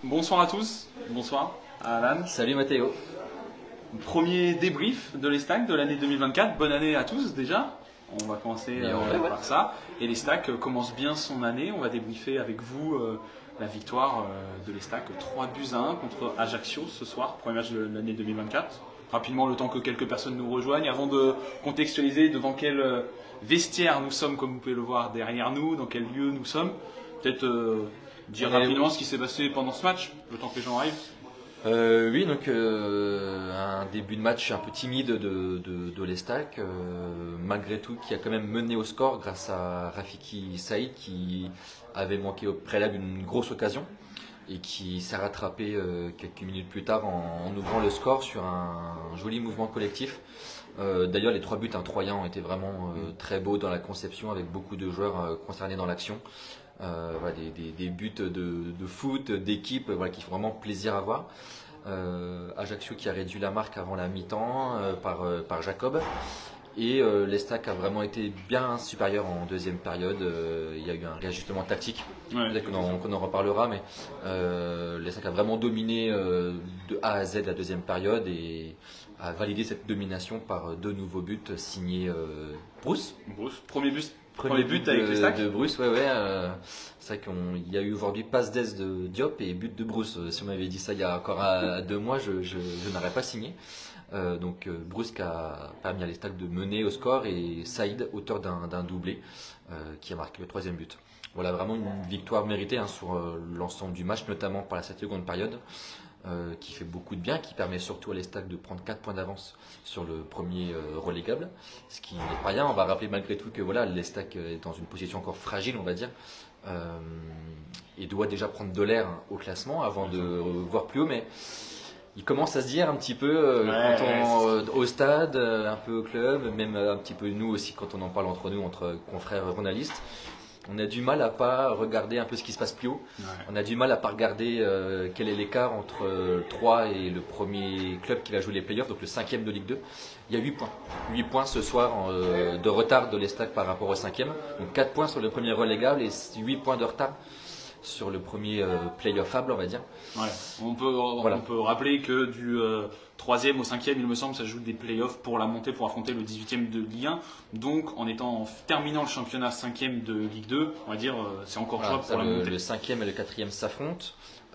Bonsoir à tous, bonsoir à Alan. Salut Mathéo. Premier débrief de l'Estac de l'année 2024. Bonne année à tous déjà. On va commencer par ça. Et l'Estac commence bien son année. On va débriefer avec vous la victoire de l'Estac 3-1 contre Ajaccio ce soir, premier match de l'année 2024. Rapidement, le temps que quelques personnes nous rejoignent, avant de contextualiser devant quel vestiaire nous sommes, comme vous pouvez le voir derrière nous, dans quel lieu nous sommes. Peut-être dire rapidement ce qui s'est passé pendant ce match, le temps que les gens arrivent. Oui, donc un début de match un peu timide de l'Estac, malgré tout qui a quand même mené au score grâce à Rafiki Saïd qui avait manqué au préalable une grosse occasion et qui s'est rattrapé quelques minutes plus tard en ouvrant le score sur un joli mouvement collectif. D'ailleurs les 3 buts troyens ont été vraiment très beaux dans la conception avec beaucoup de joueurs concernés dans l'action. Voilà, des buts de foot, d'équipe qui font vraiment plaisir à voir. Ajaccio qui a réduit la marque avant la mi-temps par Jacob. Et l'Estac a vraiment été bien supérieur en deuxième période. Il y a eu un réajustement tactique. Peut-être qu'on en reparlera, mais l'Estac a vraiment dominé de A à Z la deuxième période et a validé cette domination par 2 nouveaux buts signés Bruce. Premier but avec l'Estac de Bruce, c'est vrai qu'il y a eu aujourd'hui passe d'aise de Diop et but de Bruce. Si on m'avait dit ça il y a encore 2 mois, je n'aurais pas signé. Donc Bruce qui a permis à l'Estac de mener au score et Saïd, auteur d'un doublé, qui a marqué le 3e but. Voilà, vraiment une victoire méritée sur l'ensemble du match, notamment par cette seconde période. Qui fait beaucoup de bien, qui permet surtout à l'Estac de prendre 4 points d'avance sur le premier relégable, ce qui n'est pas rien. On va rappeler malgré tout que voilà, l'Estac est dans une position encore fragile, on va dire, et doit déjà prendre de l'air au classement avant de voir plus haut, mais il commence à se dire un petit peu au stade, un peu au club, même un petit peu nous aussi quand on en parle entre nous, entre confrères journalistes. On a du mal à pas regarder un peu ce qui se passe plus haut. On a du mal à pas regarder quel est l'écart entre 3 et le premier club qui va jouer les playoffs, donc le 5e de Ligue 2. Il y a 8 points. 8 points ce soir de retard de l'Estac par rapport au 5e. Donc 4 points sur le premier relégable et 8 points de retard sur le premier playoffable, on va dire. Ouais. On peut rappeler que du 3e au 5e, il me semble, ça joue des playoffs pour la montée, pour affronter le 18e de Ligue 1. Donc, en terminant le championnat 5e de Ligue 2, on va dire, c'est encore jouable pour la montée. Le 5e et le 4e s'affrontent.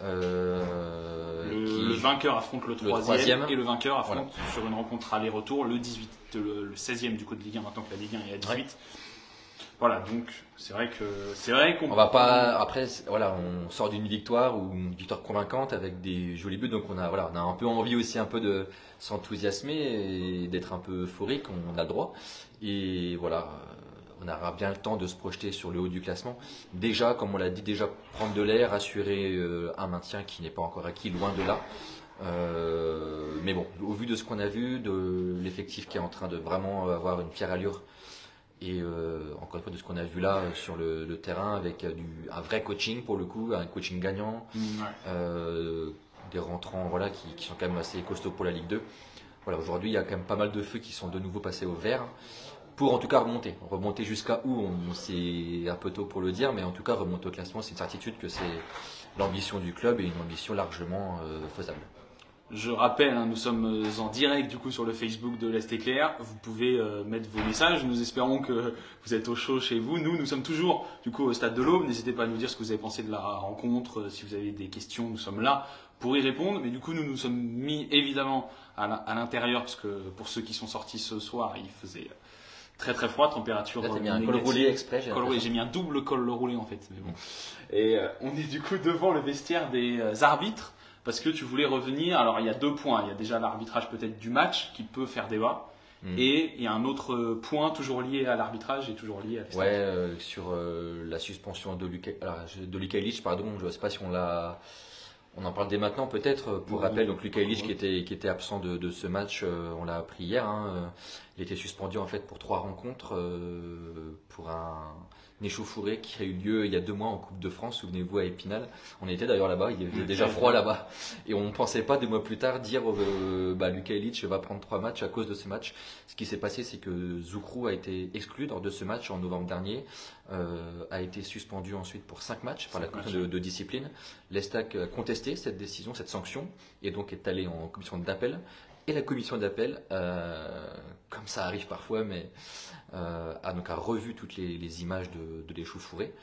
Le vainqueur affronte le 3e et le vainqueur affronte sur une rencontre aller-retour le 16e du coup de Ligue 1, maintenant que la Ligue 1 est à 18. Ouais. Voilà, donc c'est vrai qu'on va pas après on sort d'une victoire ou une victoire convaincante avec des jolis buts, donc on a un peu envie aussi un peu de s'enthousiasmer et d'être un peu euphorique, on a le droit et voilà, on aura bien le temps de se projeter sur le haut du classement. Déjà, comme on l'a dit, prendre de l'air, assurer un maintien qui n'est pas encore acquis, loin de là. Mais bon, au vu de ce qu'on a vu, de l'effectif qui est en train de vraiment avoir une fière allure. Et encore une fois de ce qu'on a vu là sur le terrain avec un vrai coaching pour le coup, un coaching gagnant, des rentrants qui sont quand même assez costauds pour la Ligue 2. Voilà, aujourd'hui il y a quand même pas mal de feux qui sont de nouveau passés au vert pour en tout cas remonter jusqu'à où c'est un peu tôt pour le dire, mais en tout cas remonter au classement, c'est une certitude que c'est l'ambition du club et une ambition largement faisable. Je rappelle, nous sommes en direct du coup sur le Facebook de l'Est Éclair. Vous pouvez mettre vos messages. Nous espérons que vous êtes au chaud chez vous. Nous sommes toujours du coup au Stade de l'Aube. N'hésitez pas à nous dire ce que vous avez pensé de la rencontre. Si vous avez des questions, nous sommes là pour y répondre. Mais du coup, nous sommes mis évidemment à l'intérieur parce que pour ceux qui sont sortis ce soir, il faisait très très froid, température. Là, t'as mis un col roulé exprès. J'ai mis un double col roulé en fait. Mais bon. Et on est du coup devant le vestiaire des arbitres. Parce que tu voulais revenir, alors il y a 2 points, il y a déjà l'arbitrage peut-être du match qui peut faire débat, et il y a un autre point toujours lié à l'arbitrage et toujours lié à l'Estac. Ouais, sur la suspension de Luka Ilić, pardon, je ne sais pas si on en parle dès maintenant peut-être, pour rappel, donc Luka Ilić qui était absent de ce match, on l'a appris hier, il était suspendu en fait pour 3 rencontres, pour échauffourée qui a eu lieu il y a 2 mois en Coupe de France, souvenez-vous, à Épinal. On était d'ailleurs là-bas, il faisait déjà froid là-bas. Et on ne pensait pas 2 mois plus tard dire Luka Ilić va prendre 3 matchs à cause de ce match. Ce qui s'est passé, c'est que Zoukrou a été exclu lors de ce match en novembre dernier, a été suspendu ensuite pour 5 matchs par la commission de discipline. L'Estac a contesté cette décision, cette sanction, et donc est allé en commission d'appel. Et la commission d'appel, comme ça arrive parfois, mais a revu toutes les images de l'échauffourée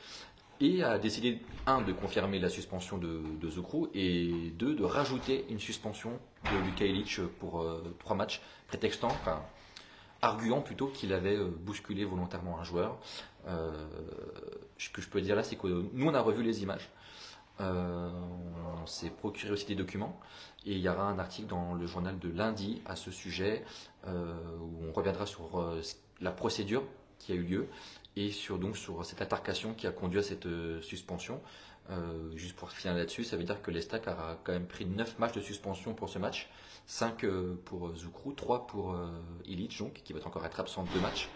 et a décidé, 1, de confirmer la suspension de Zoukrou et 2, de rajouter une suspension de Luka Ilić pour 3 matchs, arguant plutôt qu'il avait bousculé volontairement un joueur. Ce que je peux dire là, c'est que nous, on a revu les images. On s'est procuré aussi des documents et il y aura un article dans le journal de lundi à ce sujet où on reviendra sur la procédure qui a eu lieu et sur cette altercation qui a conduit à cette suspension. Juste pour finir là-dessus, ça veut dire que l'Estac a quand même pris 9 matchs de suspension pour ce match, 5 pour Zoukrou, 3 pour Ilić, donc, qui va encore être absent de 2 matchs,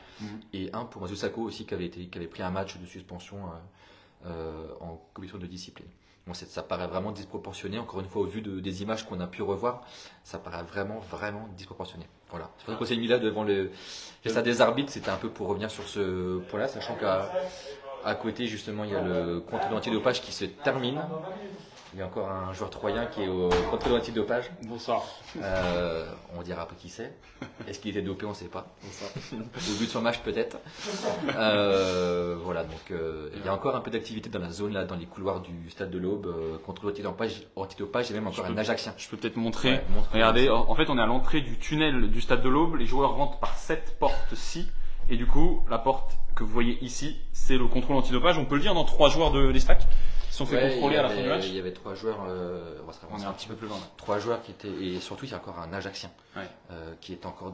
et 1 pour Masusaku aussi qui avait pris un match de suspension en commission de discipline. Bon, ça paraît vraiment disproportionné, encore une fois, au vu des images qu'on a pu revoir, ça paraît vraiment disproportionné. Voilà. C'est pour ça qu'on s'est mis là devant le stade des arbitres, c'était un peu pour revenir sur ce point-là, sachant qu'à côté, justement, il y a le contrôle antidopage qui se termine. Il y a encore un joueur troyen qui est au contrôle antidopage. Bonsoir. On dira pas qui c'est. Est-ce qu'il était dopé, on ne sait pas. Au vu de son match, peut-être. Voilà, donc il y a encore un peu d'activité dans la zone, là, dans les couloirs du stade de l'Aube. Contrôle antidopage et même encore un Ajaxien. Je peux peut-être montrer. Ouais, regardez, en fait, on est à l'entrée du tunnel du stade de l'Aube. Les joueurs rentrent par cette porte-ci. Et du coup, la porte que vous voyez ici, c'est le contrôle antidopage. On peut le dire dans 3 joueurs de l'Estac qui sont fait contrôler à la fin du match. Il y avait 3 joueurs. On est un petit peu plus loin. 3 joueurs qui étaient, et surtout il y a encore un Ajaxien qui est encore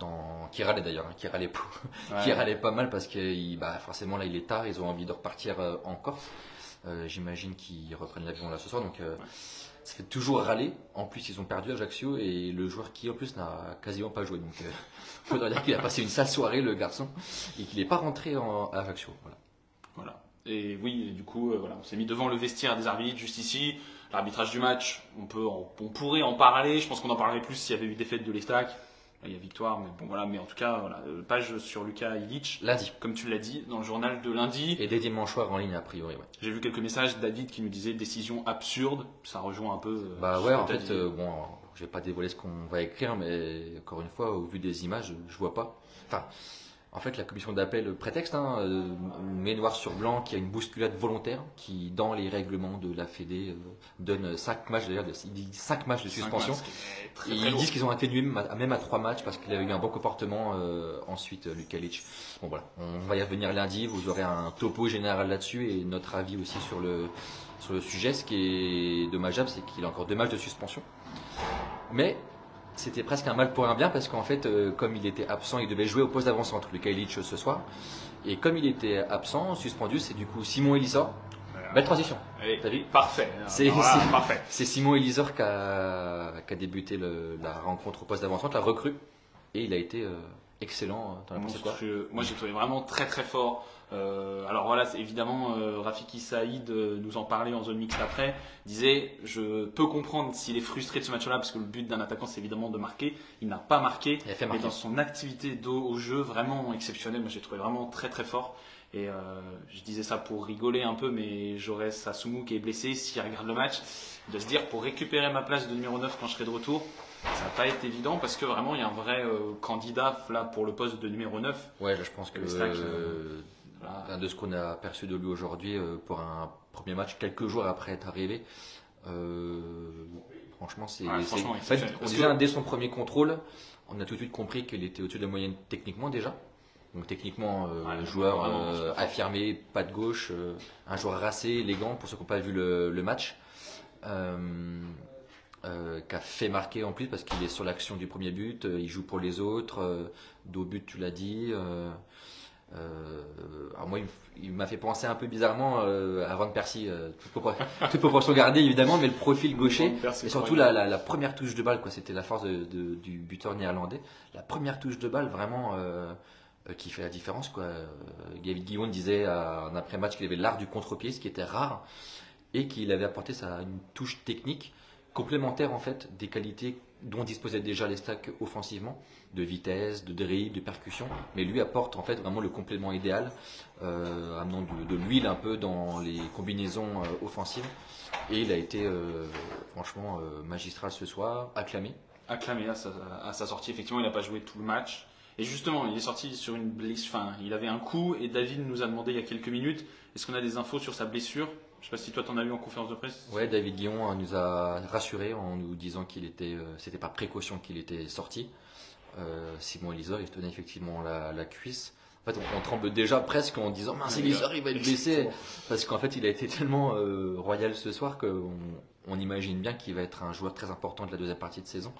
qui râlait d'ailleurs, qui râlait pas mal parce que forcément là il est tard, ils ont envie de repartir en Corse. J'imagine qu'ils reprennent l'avion là ce soir, donc ça fait toujours râler. En plus, ils ont perdu Ajaccio et le joueur qui en plus n'a quasiment pas joué. Donc, il faudrait dire qu'il a passé une sale soirée, le garçon, et qu'il n'est pas rentré à Ajaccio. Voilà. Et oui, du coup, on s'est mis devant le vestiaire des arbitres, juste ici. L'arbitrage du match, on pourrait en parler. Je pense qu'on en parlerait plus s'il y avait eu défaite de l'Estac. Il y a victoire, mais bon voilà. Mais en tout cas, page sur Luka Ilić. Lundi. Comme tu l'as dit, dans le journal de lundi. Et dès dimanche soir en ligne, a priori, ouais. J'ai vu quelques messages, David qui nous disait décision absurde. Ça rejoint un peu. En fait, je vais pas dévoiler ce qu'on va écrire, mais encore une fois, au vu des images, je vois pas. En fait, la commission d'appel prétexte, met noir sur blanc qu'il y a une bousculade volontaire qui, dans les règlements de la Fédé, donne 5 matchs, d'ailleurs, il dit 5 matchs de suspension. Et ils disent qu'ils ont atténué même à 3 matchs parce qu'il a eu un bon comportement ensuite, Luka Ilić. Bon voilà, on va y revenir lundi, vous aurez un topo général là-dessus et notre avis aussi sur le sujet. Ce qui est dommageable, c'est qu'il a encore 2 matchs de suspension. Mais c'était presque un mal pour un bien parce qu'en fait, comme il était absent, il devait jouer au poste d'avant-centre, Luka Ilić, ce soir. Et comme il était absent, suspendu, c'est du coup Simon Elisor. Belle transition. T'as vu ? Parfait. Parfait. C'est Simon Elisor qui a débuté la rencontre au poste d'avant-centre, la recrue. Et il a été excellent. Moi, j'ai trouvé vraiment très très fort. Alors voilà, évidemment, Rafiki Saïd nous en parlait en zone mixte après, disait je peux comprendre s'il est frustré de ce match-là parce que le but d'un attaquant c'est évidemment de marquer. Il n'a pas marqué, mais dans son activité au jeu vraiment exceptionnelle, moi j'ai trouvé vraiment très très fort. Et je disais ça pour rigoler un peu, mais j'aurais Sassoumou qui est blessé, s'il regarde le match, de se dire pour récupérer ma place de numéro 9 quand je serai de retour, ça n'a pas été évident parce que vraiment il y a un vrai candidat là pour le poste de numéro 9. Ouais, là, je pense que de ce qu'on a aperçu de lui aujourd'hui pour un premier match quelques jours après être arrivé, franchement dès son premier contrôle, on a tout de suite compris qu'il était au-dessus de la moyenne techniquement déjà. Donc techniquement, joueur affirmé, pas de gauche, un joueur racé, élégant pour ceux qui n'ont pas vu le match, qui a fait marquer en plus parce qu'il est sur l'action du premier but, il joue pour les autres, dos but tu l'as dit. Alors moi, il m'a fait penser un peu bizarrement à Van Persie, toute proportion gardée évidemment, mais le profil gaucher et surtout la première touche de balle, quoi. C'était la force du buteur néerlandais. La première touche de balle, vraiment, qui fait la différence, quoi. David Guillon disait en après-match qu'il avait l'art du contre-pied, ce qui était rare, et qu'il avait apporté une touche technique complémentaire en fait des qualités dont disposaient déjà les Stacks offensivement, de vitesse, de dribble, de percussion, mais lui apporte en fait vraiment le complément idéal, amenant de l'huile un peu dans les combinaisons offensives, et il a été franchement magistral ce soir, acclamé. Acclamé à sa sortie, effectivement il n'a pas joué tout le match. Et justement, il est sorti sur une blessure, enfin, il avait un coup, et David nous a demandé il y a quelques minutes, est-ce qu'on a des infos sur sa blessure? Je ne sais pas si toi t'en as eu en conférence de presse. Ouais, David Guillon nous a rassurés en nous disant qu'il était, c'était par précaution qu'il était sorti. Simon Elisor, il se tenait effectivement la cuisse. En fait, on tremble déjà presque en disant mince, Elisor, il va être blessé, parce qu'en fait, il a été tellement royal ce soir qu'on imagine bien qu'il va être un joueur très important de la deuxième partie de saison.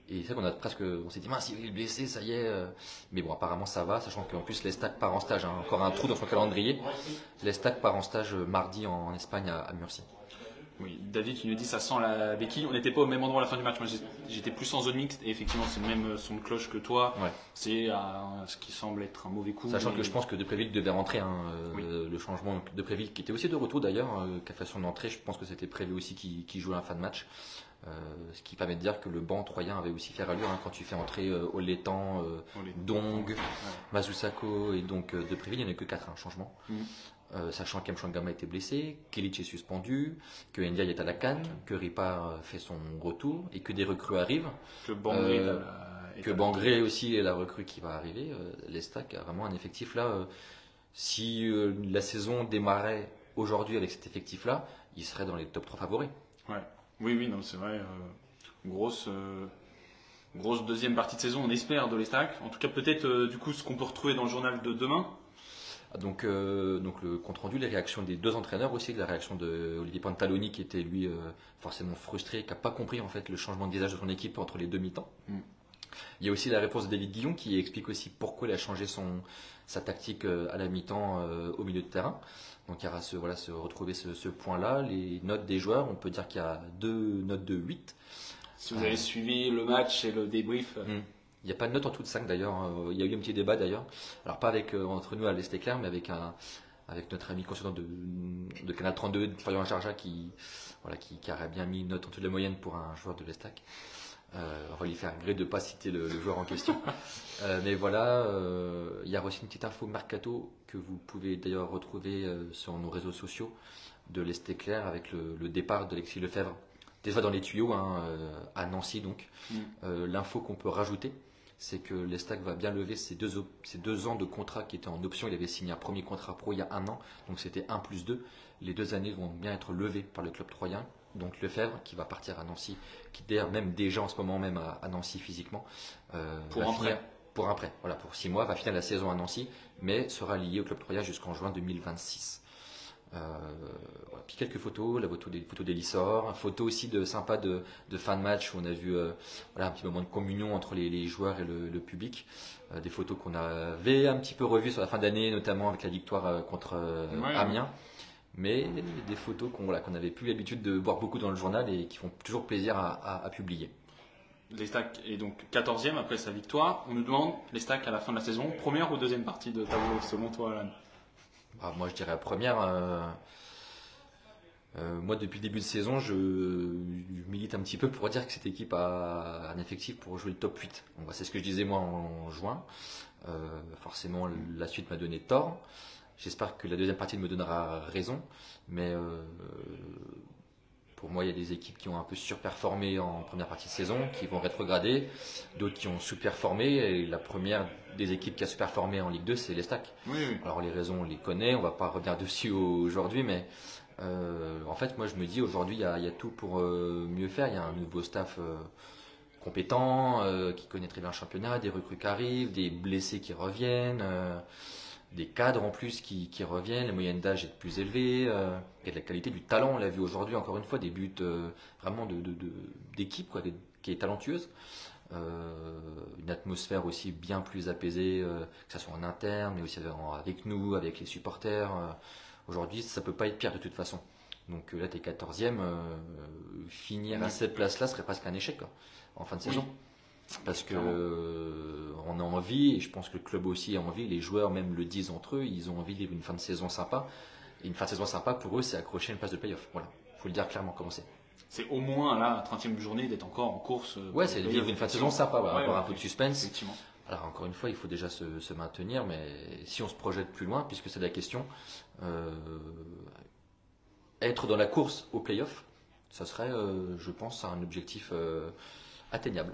Et c'est vrai on s'est dit mince, il est blessé, ça y est. Mais bon, apparemment ça va, sachant qu'en plus les Stacks part en stage, hein, encore un trou dans son calendrier. Les Stacks part en stage mardi en Espagne à Murcie. Oui, David qui nous dit ça sent la béquille. On n'était pas au même endroit à la fin du match. Moi j'étais plus en zone mixte et effectivement c'est le même son de cloche que toi. Ouais. C'est ce qui semble être un mauvais coup. Sachant que je pense que Depréville devait rentrer, hein, oui. Le changement de Depréville qui était aussi de retour d'ailleurs, qui a fait son entrée, je pense que c'était prévu aussi qu'il jouait à la fin de match. Ce qui permet de dire que le banc troyen avait aussi fait allure, hein, quand tu fais entrer Oletan, Dong, ouais. Mazusako et donc Depréville, il n'y en a que 4 changements. Sachant qu'Mchangama était blessé, Kilic est suspendu, que Ndiaye est à la canne, que Ripa fait son retour et que des recrues arrivent. Que Bangré aussi est la recrue qui va arriver. Les Stacks a vraiment un effectif là. Si la saison démarrait aujourd'hui avec cet effectif là, il serait dans les top 3 favoris. Ouais. Oui, non, c'est vrai. Grosse deuxième partie de saison, on espère, de les Stacks. En tout cas, peut-être du coup ce qu'on peut retrouver dans le journal de demain. Donc le compte rendu, les réactions des 2 entraîneurs aussi, la réaction de Olivier Pantaloni qui était lui forcément frustré, qui n'a pas compris en fait le changement de visage de son équipe entre les 2 mi-temps. Il y a aussi la réponse de David Guillon qui explique aussi pourquoi il a changé sa tactique à la mi-temps au milieu de terrain. Donc il y aura se retrouver ce point-là. Les notes des joueurs, on peut dire qu'il y a 2 notes de 8. Si vous avez suivi le match et le débrief. Il n'y a pas de note en tout de 5 d'ailleurs. Il y a eu un petit débat d'ailleurs. Alors pas avec entre nous à l'Est Éclair, mais avec notre ami consultant de Canal 32, Florian Jarja, qui aurait bien mis une note en dessous de la moyenne pour un joueur de l'Estac. On va lui faire gré de ne pas citer le joueur en question. Mais voilà, il y a aussi une petite info mercato que vous pouvez d'ailleurs retrouver sur nos réseaux sociaux de l'Est Éclair avec le départ d'Alexis Lefebvre. Déjà dans les tuyaux, hein, à Nancy donc. L'info qu'on peut rajouter, c'est que l'Estac va bien lever ces 2 ans de contrat qui étaient en option. Il avait signé un premier contrat pro il y a 1 an, donc c'était 1 + 2. Les 2 années vont bien être levées par le club troyen. Donc Lefebvre qui va partir à Nancy, qui d'ailleurs même déjà en ce moment même à Nancy physiquement, pour un prêt. Voilà, pour 6 mois, va finir la saison à Nancy, mais sera lié au club troyen jusqu'en juin 2026. Puis quelques photos, des photos d'Elissor, photo aussi sympa de fin de match où on a vu un petit moment de communion entre les joueurs et le public. Des photos qu'on avait un petit peu revues sur la fin d'année, notamment avec la victoire contre Amiens. Mais des photos qu'on n'avait plus l'habitude de voir beaucoup dans le journal et qui font toujours plaisir à publier. Les Stacks est donc 14e après sa victoire. On nous demande les Stacks à la fin de la saison, première ou deuxième partie de tableau selon toi, Alan? Moi je dirais la première. Moi depuis le début de saison je milite un petit peu pour dire que cette équipe a un effectif pour jouer le top 8. Bon, c'est ce que je disais moi en juin. Forcément la suite m'a donné tort. J'espère que la deuxième partie me donnera raison. Mais pour moi il y a des équipes qui ont un peu surperformé en première partie de saison, qui vont rétrograder, d'autres qui ont sous-performé, et la première des équipes qui a sous-performé en Ligue 2 c'est les Stacks. Oui. Alors les raisons on les connaît, on va pas revenir dessus aujourd'hui, mais en fait moi je me dis aujourd'hui il y a tout pour mieux faire. Il y a un nouveau staff compétent, qui connaît très bien le championnat, des recrues qui arrivent, des blessés qui reviennent, des cadres en plus qui reviennent, la moyenne d'âge est plus élevée, il y a de la qualité, du talent, on l'a vu aujourd'hui encore une fois, des buts vraiment d'équipe qui est talentueuse. Une atmosphère aussi bien plus apaisée, que ce soit en interne, mais aussi avec nous, avec les supporters. Aujourd'hui, ça ne peut pas être pire de toute façon. Donc là, tu es 14e, finir à cette place-là serait presque un échec en fin de saison. Parce que on a envie, et je pense que le club aussi a envie, les joueurs même le disent entre eux, ils ont envie de vivre une fin de saison sympa. Et une fin de saison sympa, pour eux, c'est accrocher une place de play-off. Voilà, il faut le dire clairement comment c'est. C'est au moins, là, à 30e journée, d'être encore en course. Ouais, c'est de vivre une fin de saison sympa, avoir un peu de suspense. Effectivement. Alors encore une fois, il faut déjà se maintenir, mais si on se projette plus loin, puisque c'est la question, être dans la course au play-off, ça serait, je pense, un objectif atteignable.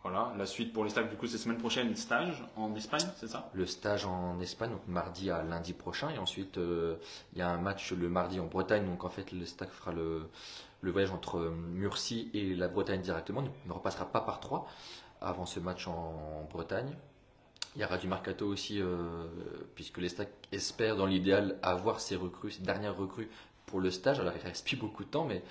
Voilà, la suite pour les stages, du coup, c'est semaine prochaine, stage en Espagne, c'est ça? Le stage en Espagne, donc mardi à lundi prochain, et ensuite il y a un match le mardi en Bretagne, donc en fait le staff fera le voyage entre Murcie et la Bretagne directement, donc il ne repassera pas par 3 avant ce match en Bretagne. Il y aura du mercato aussi, puisque les stacks espèrent dans l'idéal avoir ces dernières recrues pour le stage. Alors il ne reste plus beaucoup de temps, mais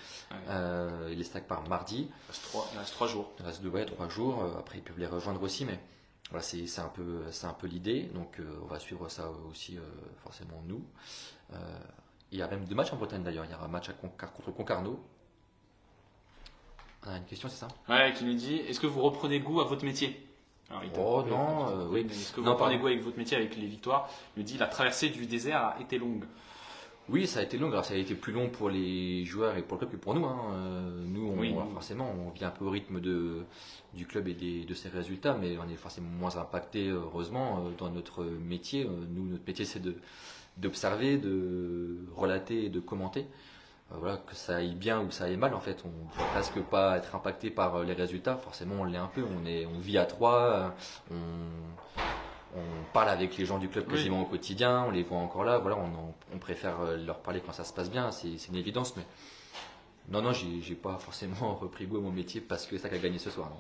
les stacks par mardi. Il reste 3 jours. Il reste 3 jours. Après ils peuvent les rejoindre aussi, mais voilà, c'est un peu l'idée. Donc on va suivre ça aussi forcément nous. Il y a même 2 matchs en Bretagne d'ailleurs. Il y aura un match contre Concarneau. On a une question, c'est ça? Ouais, qui nous dit, est-ce que vous reprenez goût à votre métier? Alors, non, oui. Est-ce que vous reprenez goût avec votre métier, avec les victoires? Il nous dit, la traversée du désert a été longue. Oui, ça a été long. Alors, ça a été plus long pour les joueurs et pour le club que pour nous. Nous, forcément, on vit un peu au rythme du club et de ses résultats, mais on est forcément moins impacté, heureusement, dans notre métier. Nous, notre métier, c'est d'observer, de relater et de commenter. Voilà, que ça aille bien ou ça aille mal, en fait, on ne peut presque pas être impacté par les résultats. Forcément, on l'est un peu. On vit à 3, on parle avec les gens du club quasiment au quotidien, on les voit encore là. Voilà, on préfère leur parler quand ça se passe bien, c'est une évidence. Mais non, j'ai pas forcément repris goût à mon métier parce que c'est ça qui a gagné ce soir. Non.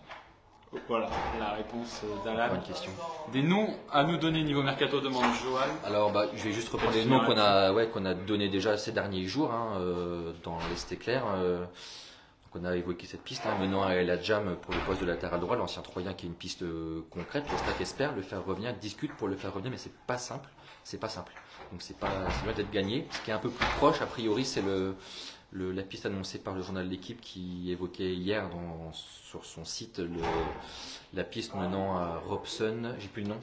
Voilà la réponse d'Alan. Bonne question. Des noms à nous donner niveau mercato, demande Johan. Alors je vais juste reprendre les noms qu'on a donnés déjà ces derniers jours dans l'Est éclair. Donc on a évoqué cette piste, menant à El Hadjam pour le poste de latéral droit, l'ancien Troyen qui est une piste concrète. Le Stack espère le faire revenir, discute pour le faire revenir, mais c'est pas simple. Donc c'est loin d'être gagné. Ce qui est un peu plus proche, a priori, c'est la piste annoncée par le journal de l'équipe qui évoquait hier sur son site la piste menant à Robson, j'ai plus le nom.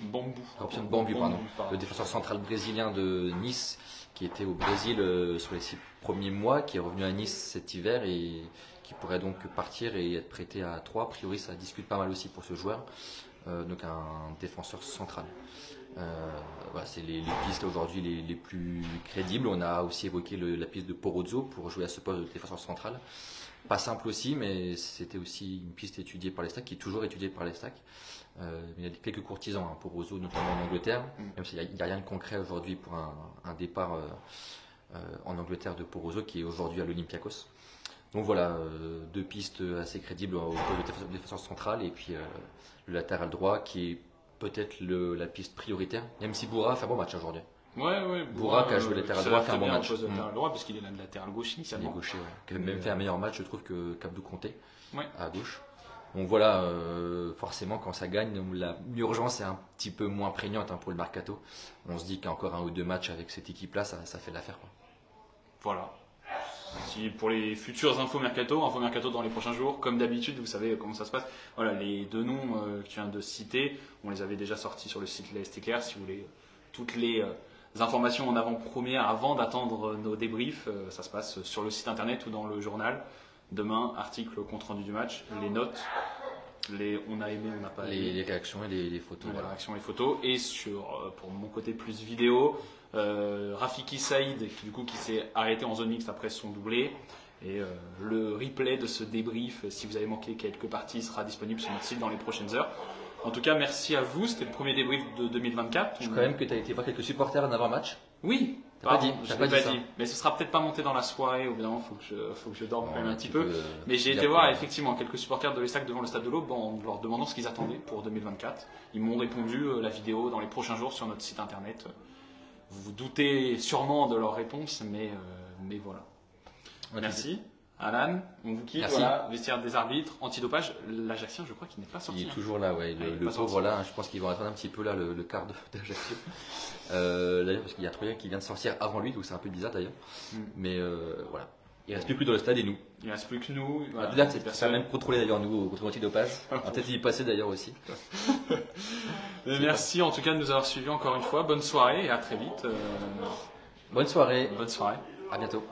Robson Bambu, pardon. Le défenseur central brésilien de Nice qui était au Brésil sur les 6 premiers mois, qui est revenu à Nice cet hiver et qui pourrait donc partir et être prêté à 3. A priori, ça discute pas mal aussi pour ce joueur, donc un défenseur central. Voilà, c'est les pistes aujourd'hui les plus crédibles. On a aussi évoqué la piste de Porozzo pour jouer à ce poste de défenseur central. Pas simple aussi, mais c'était aussi une piste étudiée par les stacks, qui est toujours étudiée par les stacks. Il y a quelques courtisans, Porozzo, notamment en Angleterre, même s'il n'y a rien de concret aujourd'hui pour un départ en Angleterre de Porozzo, qui est aujourd'hui à l'Olympiakos. Donc voilà, 2 pistes assez crédibles au poste de défenseur central, et puis le latéral droit qui est peut-être la piste prioritaire, même si Boura fait un bon match aujourd'hui. Ouais. Boura qui a joué latéral droit fait un bon match. Latéral droit parce qu'il est latéral gauche initialement. Il est gaucher, qui a même fait un meilleur match, je trouve, que Abdou Conté à gauche. Donc voilà, forcément quand ça gagne, l'urgence est un petit peu moins prégnante pour le mercato. On se dit qu'encore 1 ou 2 matchs avec cette équipe-là, ça fait l'affaire. Voilà. Si pour les futures infos mercato dans les prochains jours, comme d'habitude, vous savez comment ça se passe. Voilà, les 2 noms que tu viens de citer, on les avait déjà sortis sur le site L'Est éclair. Si vous voulez toutes les informations en avant-première avant d'attendre nos débriefs, ça se passe sur le site internet ou dans le journal. Demain, article compte rendu du match, les notes, on a aimé, on n'a pas aimé. Les réactions et les photos. Les réactions et les photos. Et pour mon côté plus vidéo, Rafiki Saïd qui s'est arrêté en zone mixte après son doublé, et le replay de ce débrief, si vous avez manqué quelques parties, sera disponible sur notre site dans les prochaines heures. En tout cas, merci à vous, c'était le premier débrief de 2024. Je crois même que tu as été voir quelques supporters en avant-match. Oui, t'as pas dit ça. Mais ce sera peut-être pas monté dans la soirée, évidemment, faut que je dorme quand même un petit peu. Mais j'ai été voir effectivement quelques supporters de l'Estac devant le stade de l'Aube en leur demandant ce qu'ils attendaient pour 2024. Ils m'ont répondu la vidéo dans les prochains jours sur notre site internet. Vous vous doutez sûrement de leur réponse, mais voilà. Merci. Alan, on vous quitte. Voilà, vestiaire des arbitres, antidopage. L'Ajaxien, je crois qu'il n'est pas sorti. Il est toujours là, le pauvre là. Je pense qu'ils vont attendre un petit peu là le quart d'Ajaccio. D'ailleurs, parce qu'il y a Troyen qui vient de sortir avant lui, donc c'est un peu bizarre d'ailleurs. Mais voilà. Il reste plus que dans le stade et nous. Il reste plus que nous. Voilà, là, ça a même contrôlé d'ailleurs nous au contrôle antidopage. On va peut-être y passer d'ailleurs aussi. Merci en tout cas de nous avoir suivis encore une fois. Bonne soirée et à très vite. Bonne soirée. Bonne soirée. À bientôt.